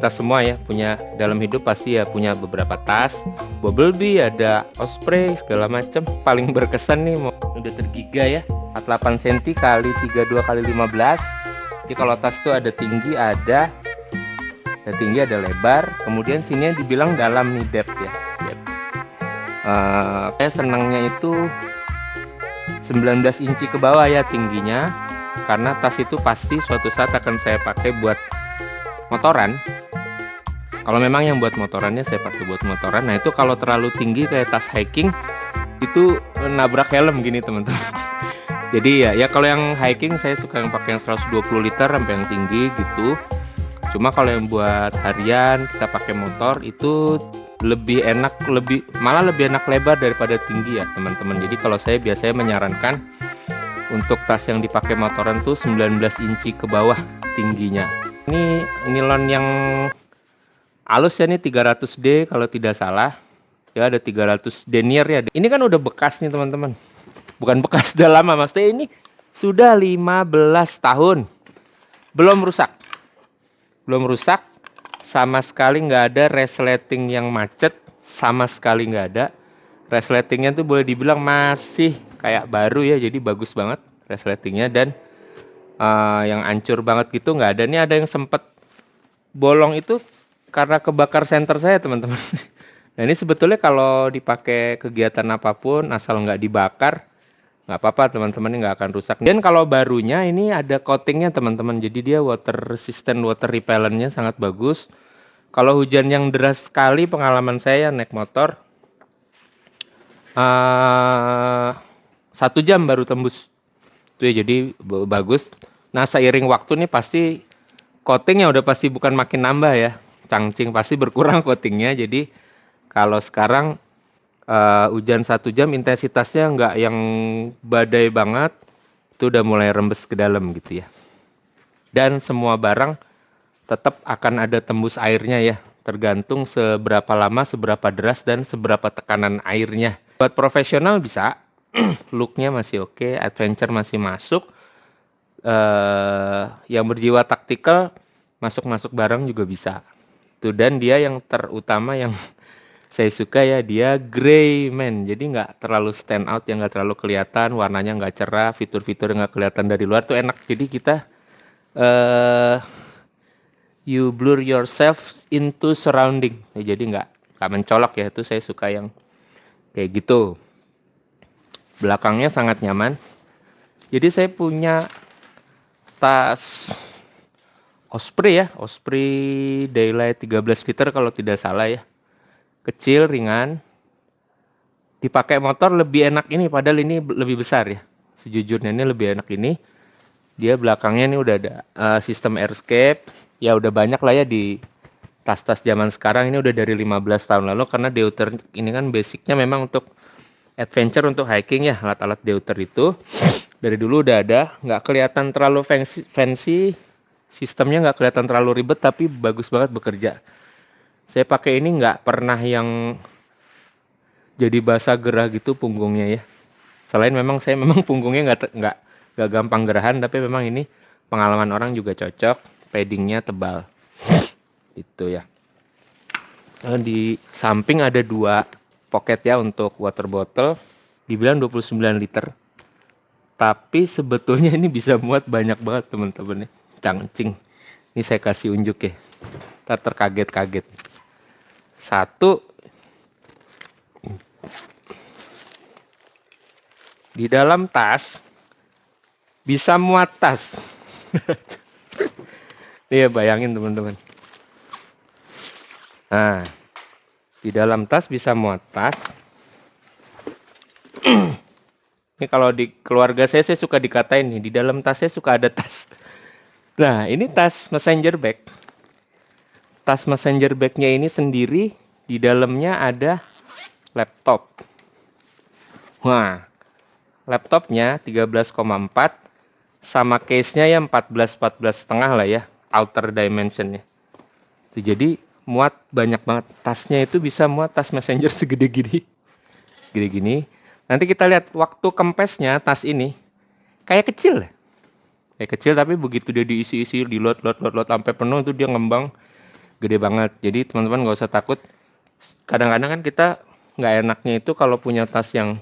kita semua ya punya dalam hidup pasti ya punya beberapa tas. Bumblebee, ada Osprey segala macam. Paling berkesan nih udah tergiga ya. 48 cm kali 32 kali 15. Jadi kalau tas itu ada tinggi, ada tinggi, ada lebar. Kemudian sini dibilang dalam nih, depth ya. Saya senangnya itu 19 inci ke bawah ya tingginya, karena tas itu pasti suatu saat akan saya pakai buat motoran. Kalau memang yang buat motorannya saya pakai buat motoran. Nah itu kalau terlalu tinggi kayak tas hiking itu nabrak helm gini teman-teman. Jadi ya kalau yang hiking saya suka yang pakai yang 120 liter sampai yang tinggi gitu. Cuma kalau yang buat harian kita pakai motor itu lebih enak, malah lebih enak lebar daripada tinggi ya teman-teman. Jadi kalau saya biasanya menyarankan untuk tas yang dipakai motoran tuh 19 inci ke bawah tingginya. Ini nilon yang halus ya, nih 300D kalau tidak salah ya, ada 300 denier ya. Ini kan udah bekas nih teman-teman, bukan bekas udah lama, maksudnya ini sudah 15 tahun belum rusak sama sekali, nggak ada resleting yang macet, sama sekali nggak ada. Resletingnya tuh boleh dibilang masih kayak baru ya, jadi bagus banget resletingnya. Dan yang hancur banget gitu nggak ada. Ini ada yang sempet bolong itu karena kebakar senter saya teman-teman. Nah ini sebetulnya kalau dipakai kegiatan apapun asal nggak dibakar nggak apa-apa teman-teman, ini nggak akan rusak. Dan kalau barunya ini ada coatingnya teman-teman, jadi dia water resistant, water repellentnya sangat bagus. Kalau hujan yang deras sekali, pengalaman saya naik motor 1 jam baru tembus tuh ya, jadi bagus. Nah seiring waktu nih pasti coatingnya udah pasti bukan makin nambah ya, cangcing pasti berkurang coatingnya. Jadi kalau sekarang hujan 1 jam intensitasnya nggak yang badai banget, itu udah mulai rembes ke dalam gitu ya. Dan semua barang tetap akan ada tembus airnya ya, tergantung seberapa lama, seberapa deras, dan seberapa tekanan airnya. Buat profesional bisa, looknya masih oke, adventure masih masuk. Yang berjiwa taktikal masuk barang juga bisa tuh. Dan dia yang terutama yang saya suka ya, dia gray man, jadi nggak terlalu stand out, yang nggak terlalu kelihatan, warnanya nggak cerah, fitur-fitur nggak kelihatan dari luar tuh enak. Jadi kita you blur yourself into surrounding ya, jadi nggak mencolok ya, itu saya suka yang kayak gitu. Belakangnya sangat nyaman. Jadi saya punya tas Osprey ya, Osprey Daylight 13 liter kalau tidak salah ya. Kecil, ringan. Dipakai motor lebih enak ini, padahal ini lebih besar ya. Sejujurnya ini lebih enak ini. Dia belakangnya ini udah ada sistem airscape. Ya udah banyak lah ya di tas-tas zaman sekarang, ini udah dari 15 tahun lalu, karena deuter ini kan basicnya memang untuk adventure, untuk hiking ya, alat-alat deuter itu dari dulu udah ada. Nggak kelihatan terlalu fancy, sistemnya nggak kelihatan terlalu ribet, tapi bagus banget bekerja. Saya pakai ini nggak pernah yang jadi basah gerah gitu punggungnya ya. Selain memang saya punggungnya nggak gampang gerahan, tapi memang ini pengalaman orang juga cocok. Paddingnya tebal itu ya. Di samping ada 2 pocket ya untuk water bottle, dibilang 29 liter, tapi sebetulnya ini bisa muat banyak banget teman-teman ya. Cangcing ini saya kasih unjuk ya, ntar terkaget-kaget. 1 di dalam tas bisa muat tas. Iya, bayangin teman-teman. Nah, di dalam tas bisa muat tas. Ini kalau di keluarga saya suka dikatain nih, di dalam tas saya suka ada tas. Nah, ini tas messenger bag. Tas messenger bagnya ini sendiri, di dalamnya ada laptop. Wah, laptopnya 13,4 sama case-nya ya 14,5 lah ya, outer dimensionnya. Itu jadi muat banyak banget. Tasnya itu bisa muat tas messenger segede gini. Nanti kita lihat waktu kempesnya tas ini kayak kecil. Kayak kecil, tapi begitu dia diisi-isi, di load sampai penuh, itu dia ngembang gede banget. Jadi teman-teman nggak usah takut. Kadang-kadang kan kita nggak enaknya itu kalau punya tas yang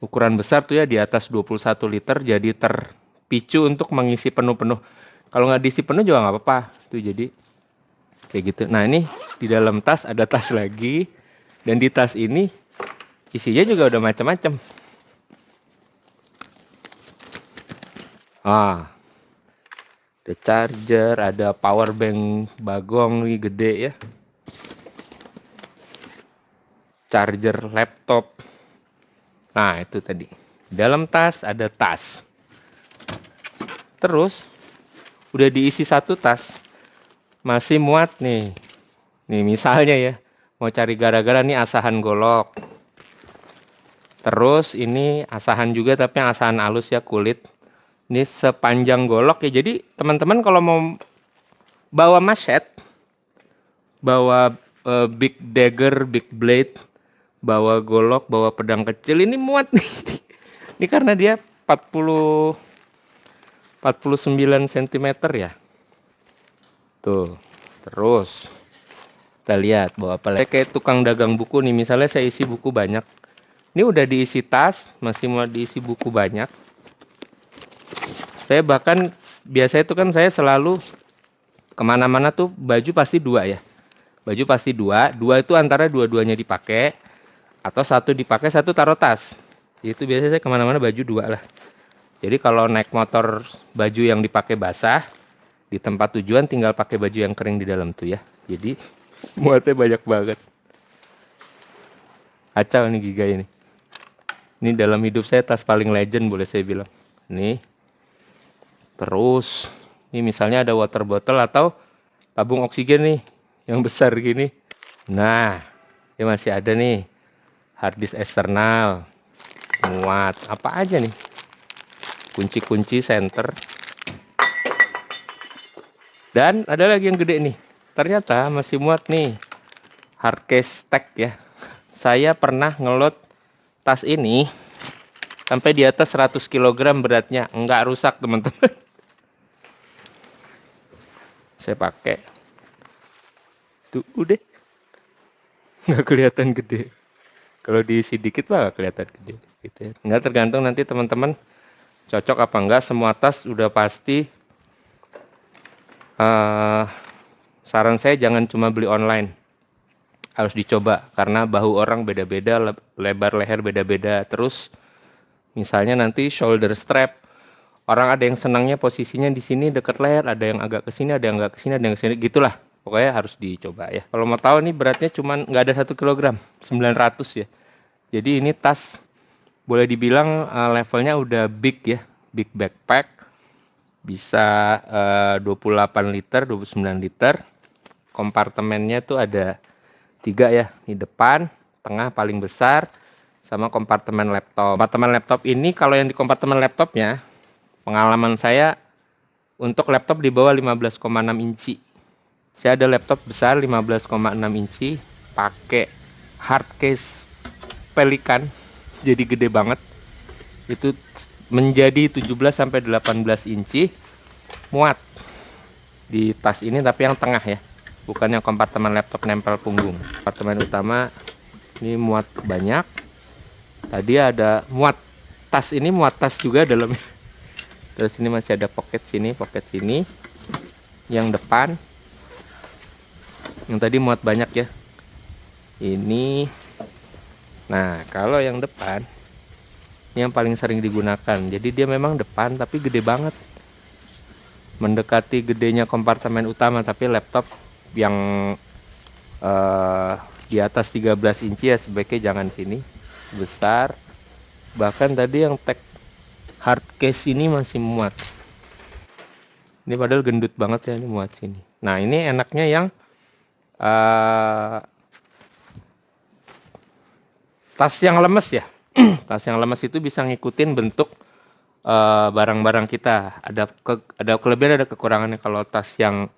ukuran besar tuh ya di atas 21 liter, jadi terpicu untuk mengisi penuh-penuh. Kalau nggak diisi penuh juga nggak apa-apa. Tuh jadi kayak gitu. Nah ini di dalam tas ada tas lagi. Dan di tas ini isinya juga udah macam-macam. Ah, ada charger, ada power bank bagong nih gede ya. Charger laptop. Nah, itu tadi. Dalam tas ada tas. Terus udah diisi satu tas. Masih muat nih. Nih misalnya ya, mau cari gara-gara nih asahan golok. Terus ini asahan juga tapi yang asahan halus ya, kulit. Ini sepanjang golok ya. Jadi teman-teman kalau mau bawa machete, bawa big dagger, big blade, bawa golok, bawa pedang kecil, ini muat nih. Ini karena dia 49 cm ya. Tuh. Terus kita lihat bawa apa lagi. Kayak tukang dagang buku nih, misalnya saya isi buku banyak. Ini udah diisi tas, masih mau diisi buku banyak. Saya bahkan biasanya itu kan saya selalu kemana-mana tuh baju pasti 2 ya. Baju pasti 2 itu antara dua-duanya dipakai atau satu dipakai, satu taruh tas. Itu biasanya saya kemana-mana baju 2 lah. Jadi kalau naik motor baju yang dipakai basah, di tempat tujuan tinggal pakai baju yang kering di dalam tuh ya. Jadi muatnya banyak banget. Acau nih Giga ini. Ini dalam hidup saya tas paling legend boleh saya bilang. Nih. Terus, ini misalnya ada water bottle atau tabung oksigen nih, yang besar gini. Nah, ini masih ada nih, hard disk eksternal, muat, apa aja nih. Kunci-kunci center. Dan ada lagi yang gede nih, ternyata masih muat nih, hard case tag ya. Saya pernah ngelot tas ini sampai di atas 100 kg beratnya, enggak rusak teman-teman. Saya pakai tuh udah nggak kelihatan gede. Kalau diisi dikit mah nggak kelihatan gede gitu ya. Nggak, tergantung nanti teman-teman cocok apa enggak. Semua tas udah pasti saran saya jangan cuma beli online, harus dicoba karena bahu orang beda-beda, lebar leher beda-beda. Terus misalnya nanti shoulder strap, orang ada yang senangnya posisinya di sini dekat leher, ada yang agak ke sini, ada yang enggak ke sini, ada yang ke sini, gitulah. Pokoknya harus dicoba ya. Kalau mau tahu nih beratnya cuman nggak ada 1 kg, 900 ya. Jadi ini tas boleh dibilang levelnya udah big ya, big backpack. Bisa 28 liter, 29 liter. Kompartemennya tuh ada 3 ya, di depan, tengah paling besar, sama kompartemen laptop. Kompartemen laptop ini kalau yang di kompartemen laptopnya, pengalaman saya untuk laptop di bawah 15,6 inci. Saya ada laptop besar 15,6 inci pakai hard case Pelikan. Jadi gede banget. Itu menjadi 17 sampai 18 inci muat di tas ini, tapi yang tengah ya. Bukan yang kompartemen laptop nempel punggung. Kompartemen utama ini muat banyak. Tadi ada muat tas, ini muat tas juga dalamnya. Terus ini masih ada pocket sini. Yang depan, yang tadi muat banyak ya. Ini, nah kalau yang depan, ini yang paling sering digunakan. Jadi dia memang depan tapi gede banget. Mendekati gedenya kompartemen utama, tapi laptop yang di atas 13 inci ya sebaiknya jangan sini. Besar. Bahkan tadi yang tag hard case ini masih muat. Ini padahal gendut banget ya, ini muat sini. Nah ini enaknya yang tas yang lemes ya. Tas yang lemes itu bisa ngikutin bentuk barang-barang kita. Ada kelebihan, ada kekurangannya. Kalau tas yang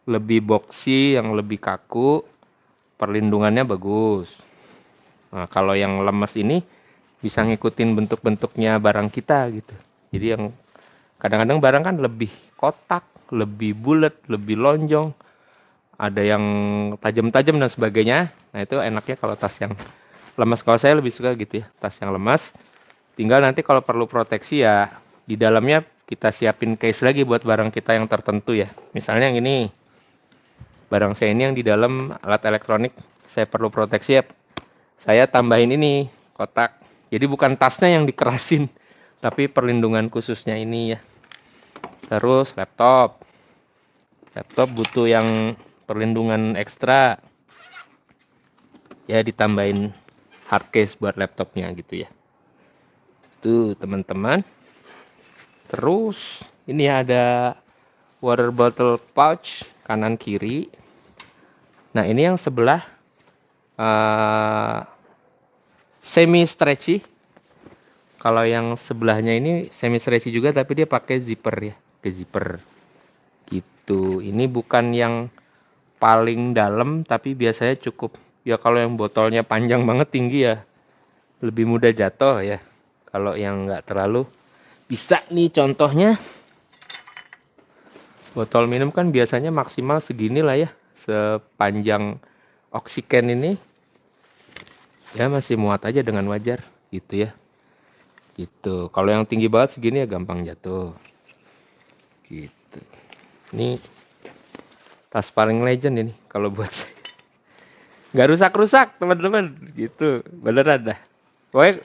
lebih boxy, yang lebih kaku, perlindungannya bagus. Nah, kalau yang lemes ini bisa ngikutin bentuk-bentuknya barang kita gitu. Jadi yang kadang-kadang barang kan lebih kotak, lebih bulat, lebih lonjong, ada yang tajam-tajam dan sebagainya. Nah itu enaknya kalau tas yang lemas. Kalau saya lebih suka gitu ya, tas yang lemas. Tinggal nanti kalau perlu proteksi ya di dalamnya kita siapin case lagi buat barang kita yang tertentu ya. Misalnya yang ini, barang saya ini yang di dalam alat elektronik, saya perlu proteksi ya, saya tambahin ini kotak. Jadi bukan tasnya yang dikerasin, tapi perlindungan khususnya ini ya. Terus laptop butuh yang perlindungan ekstra, ya ditambahin hard case buat laptopnya gitu ya. Tuh teman-teman. Terus ini ada water bottle pouch kanan kiri. Nah ini yang sebelah semi stretchy. Kalau yang sebelahnya ini semi stretchy juga, tapi dia pakai zipper ya, ke zipper gitu. Ini bukan yang paling dalam, tapi biasanya cukup. Ya kalau yang botolnya panjang banget tinggi ya lebih mudah jatuh ya. Kalau yang nggak terlalu, bisa nih contohnya. Botol minum kan biasanya maksimal segini lah ya, sepanjang oksigen ini. Ya masih muat aja dengan wajar gitu ya. Gitu. Kalau yang tinggi banget segini ya gampang jatuh. Gitu. Ini tas paling legend ini kalau buat saya. Nggak rusak-rusak teman-teman gitu. Beneran dah. Pokoknya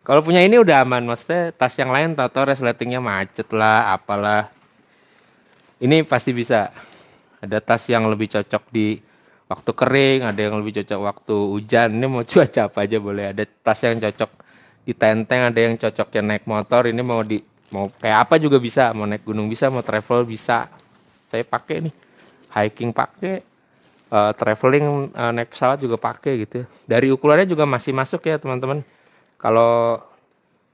kalau punya ini udah aman. Maksudnya tas yang lain tato resletingnya macet lah, apalah. Ini pasti bisa. Ada tas yang lebih cocok di waktu kering, ada yang lebih cocok waktu hujan. Ini mau cuaca apa aja boleh. Ada tas yang cocok di tenteng, ada yang cocoknya naik motor. Ini mau kayak apa juga bisa. Mau naik gunung bisa, mau travel bisa. Saya pakai nih. Hiking pakai, traveling naik pesawat juga pakai gitu. Dari ukurannya juga masih masuk ya teman-teman. Kalau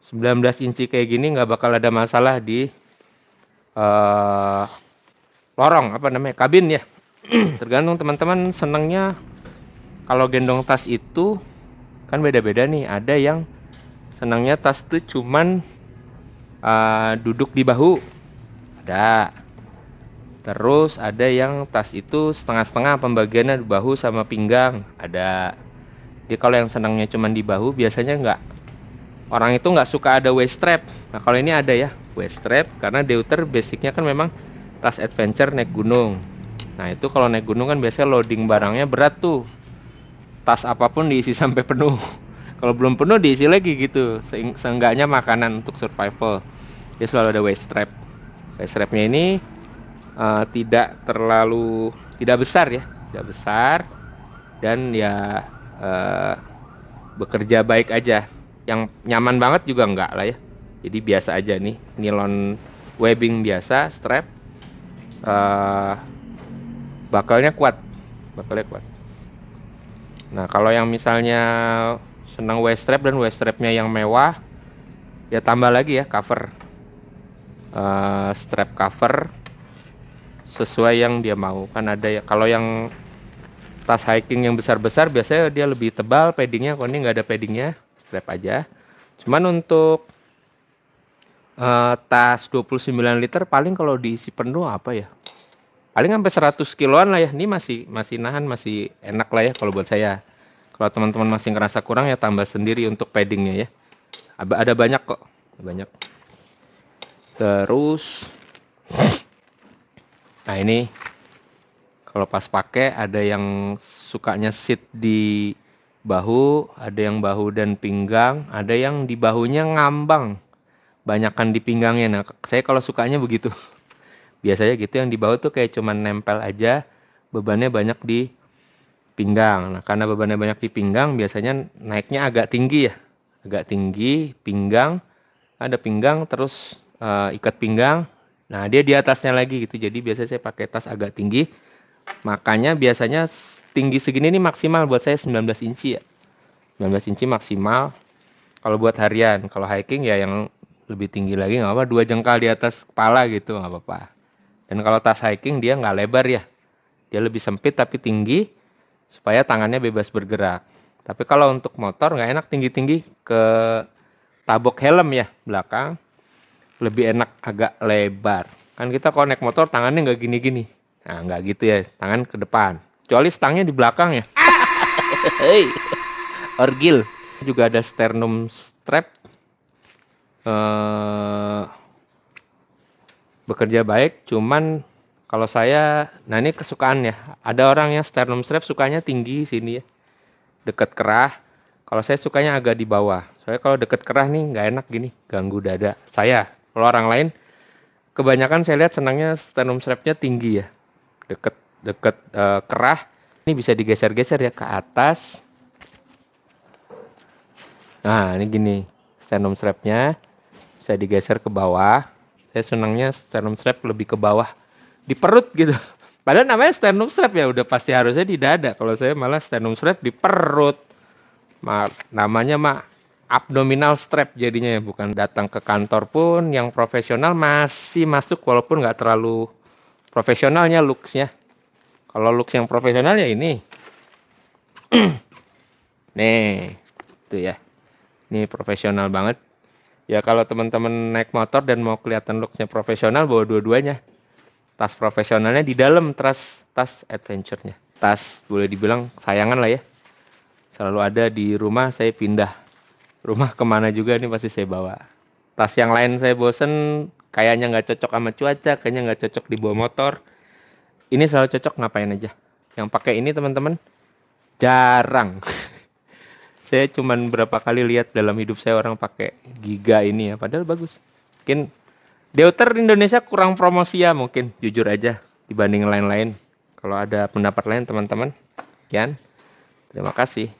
19 inci kayak gini nggak bakal ada masalah di lorong kabin ya. Tergantung teman-teman senangnya. Kalau gendong tas itu kan beda-beda nih. Ada yang senangnya tas tuh cuman duduk di bahu, ada. Terus ada yang tas itu setengah-setengah pembagiannya di bahu sama pinggang, ada. Jadi kalau yang senangnya cuman di bahu biasanya orang itu nggak suka ada waist strap. Nah kalau ini ada ya waist strap, karena Deuter basicnya kan memang tas adventure naik gunung. Nah itu kalau naik gunung kan biasanya loading barangnya berat tuh. Tas apapun diisi sampai penuh. Kalau belum penuh diisi lagi gitu. Seenggaknya makanan untuk survival. Dia selalu ada waist strap. Waist strapnya ini tidak besar ya, tidak besar, dan ya bekerja baik aja. Yang nyaman banget juga enggak lah ya. Jadi biasa aja nih, nilon webbing biasa, strap. Bakalnya kuat. Nah kalau yang misalnya senang waist strap dan waist strapnya yang mewah, ya tambah lagi ya cover, strap cover sesuai yang dia mau. Kan ada ya, kalau yang tas hiking yang besar-besar biasanya dia lebih tebal paddingnya. Kalau ini nggak ada paddingnya, strap aja. Cuman untuk tas 29 liter paling kalau diisi penuh apa ya, paling sampai 100 kiloan lah ya. Ini masih nahan, masih enak lah ya kalau buat saya. Kalau teman-teman masih ngerasa kurang ya tambah sendiri untuk paddingnya ya. Ada banyak kok, banyak. Terus nah ini kalau pas pakai ada yang sukanya sit di bahu, ada yang bahu dan pinggang, ada yang di bahunya ngambang, banyakan di pinggangnya. Nah saya kalau sukanya begitu. Biasanya gitu, yang di bawah tuh kayak cuman nempel aja, bebannya banyak di pinggang. Nah karena bebannya banyak di pinggang, biasanya naiknya agak tinggi ya. Agak tinggi, pinggang, ada pinggang, terus ikat pinggang. Nah dia di atasnya lagi gitu, jadi biasanya saya pakai tas agak tinggi. Makanya biasanya tinggi segini nih maksimal buat saya 19 inci ya. 19 inci maksimal. Kalau buat harian, kalau hiking ya yang lebih tinggi lagi nggak apa-apa, 2 jengkal di atas kepala gitu nggak apa-apa. Dan kalau tas hiking dia nggak lebar ya, dia lebih sempit tapi tinggi supaya tangannya bebas bergerak. Tapi kalau untuk motor nggak enak tinggi-tinggi, ke tabok helm ya belakang, lebih enak agak lebar. Kan kita kalau naik motor tangannya nggak gini-gini, Nah, nggak gitu ya, tangan ke depan. Kecuali stangnya di belakang ya. Hei, orgil. Juga ada sternum strap. Bekerja baik, cuman kalau saya, nah ini kesukaan ya. Ada orang yang sternum strap sukanya tinggi sini ya, deket kerah. Kalau saya sukanya agak di bawah. Soalnya kalau deket kerah nih nggak enak gini, ganggu dada. Kalau orang lain, kebanyakan saya lihat senangnya sternum strapnya tinggi ya, deket deket kerah. Ini bisa digeser-geser ya ke atas. Nah ini gini, sternum strapnya bisa digeser ke bawah. Saya senangnya sternum strap lebih ke bawah, di perut gitu. Padahal namanya sternum strap ya, udah pasti harusnya di dada. Kalau saya malah sternum strap di perut. Namanya mah abdominal strap jadinya ya, bukan. Datang ke kantor pun yang profesional masih masuk walaupun nggak terlalu profesionalnya looksnya. Kalau looks yang profesional ya ini. Nih, itu ya. Ini profesional banget. Ya kalau teman-teman naik motor dan mau kelihatan looksnya profesional, bawa dua-duanya. Tas profesionalnya di dalam, tas adventure-nya. Tas boleh dibilang sayangan lah ya. Selalu ada di rumah, saya pindah. Rumah kemana juga ini pasti saya bawa. Tas yang lain saya bosen, kayaknya nggak cocok sama cuaca, kayaknya nggak cocok dibawa motor. Ini selalu cocok ngapain aja. Yang pakai ini teman-teman, jarang. Saya cuman berapa kali lihat dalam hidup saya orang pakai Giga ini ya, padahal bagus. Mungkin Deuter Indonesia kurang promosi ya mungkin, jujur aja dibanding lain-lain. Kalau ada pendapat lain teman-teman, sekian. Terima kasih.